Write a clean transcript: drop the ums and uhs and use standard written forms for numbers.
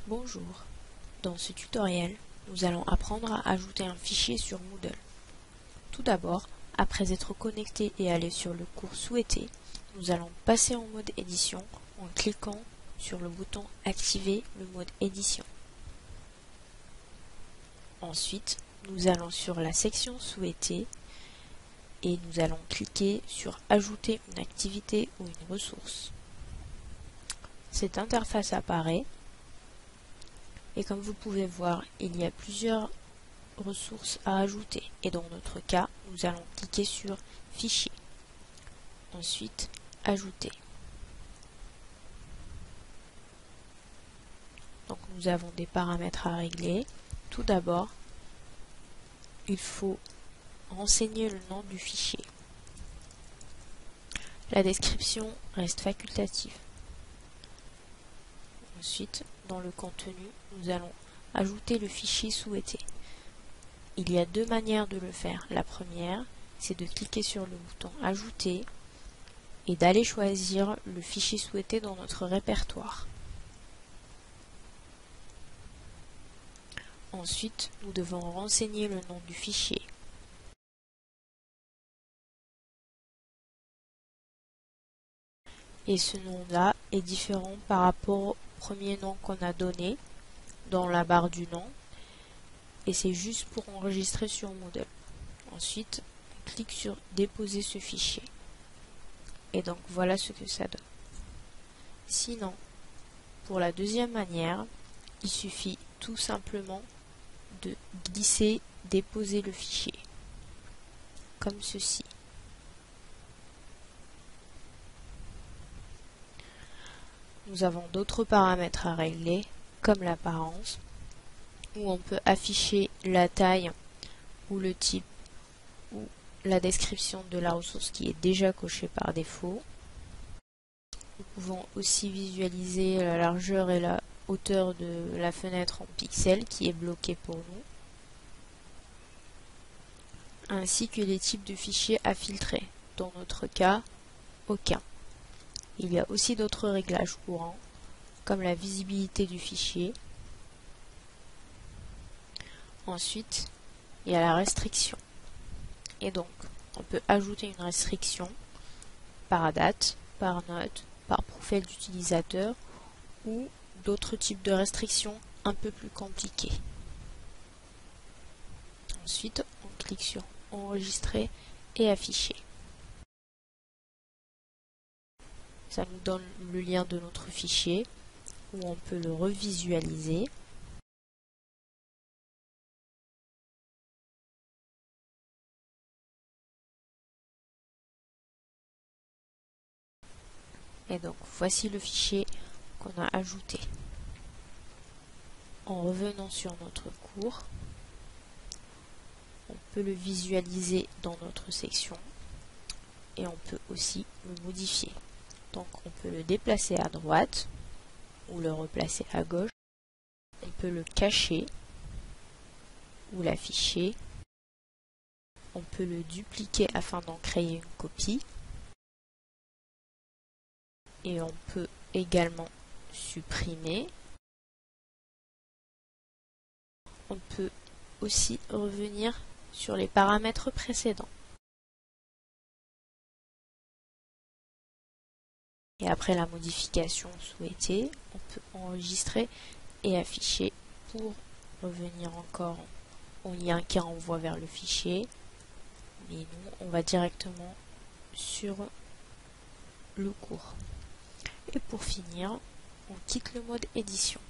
Bonjour, dans ce tutoriel, nous allons apprendre à ajouter un fichier sur Moodle. Tout d'abord, après être connecté et aller sur le cours souhaité, nous allons passer en mode édition en cliquant sur le bouton Activer le mode édition. Ensuite, nous allons sur la section souhaitée et nous allons cliquer sur Ajouter une activité ou une ressource. Cette interface apparaît et comme vous pouvez voir, il y a plusieurs ressources à ajouter et dans notre cas, nous allons cliquer sur Fichier. Ensuite, Ajouter. Donc nous avons des paramètres à régler. Tout d'abord, il faut renseigner le nom du fichier. La description reste facultative. Ensuite, dans le contenu, nous allons ajouter le fichier souhaité. Il y a deux manières de le faire. La première, c'est de cliquer sur le bouton Ajouter et d'aller choisir le fichier souhaité dans notre répertoire. Ensuite, nous devons renseigner le nom du fichier. Et ce nom-là est différent par rapport au premier nom qu'on a donné dans la barre du nom. Et c'est juste pour enregistrer sur Moodle. Ensuite, on clique sur Déposer ce fichier. Et donc voilà ce que ça donne. Sinon, pour la deuxième manière, il suffit tout simplement de glisser, déposer le fichier. Comme ceci. Nous avons d'autres paramètres à régler, comme l'apparence, où on peut afficher la taille ou le type ou la description de la ressource qui est déjà cochée par défaut. Nous pouvons aussi visualiser la largeur et la hauteur de la fenêtre en pixels qui est bloquée pour nous, ainsi que les types de fichiers à filtrer. Dans notre cas, aucun. Il y a aussi d'autres réglages courants, comme la visibilité du fichier. Ensuite, il y a la restriction. Et donc, on peut ajouter une restriction par date, par note, par profil d'utilisateur ou d'autres types de restrictions un peu plus compliquées. Ensuite, on clique sur Enregistrer et Afficher. Ça nous donne le lien de notre fichier où on peut le revisualiser. Et donc voici le fichier qu'on a ajouté. En revenant sur notre cours, on peut le visualiser dans notre section et on peut aussi le modifier. Donc on peut le déplacer à droite ou le replacer à gauche. On peut le cacher ou l'afficher. On peut le dupliquer afin d'en créer une copie. Et on peut également supprimer. On peut aussi revenir sur les paramètres précédents. Et après la modification souhaitée, on peut enregistrer et afficher pour revenir encore au lien qui renvoie vers le fichier. Mais nous, on va directement sur le cours. Et pour finir, on quitte le mode édition.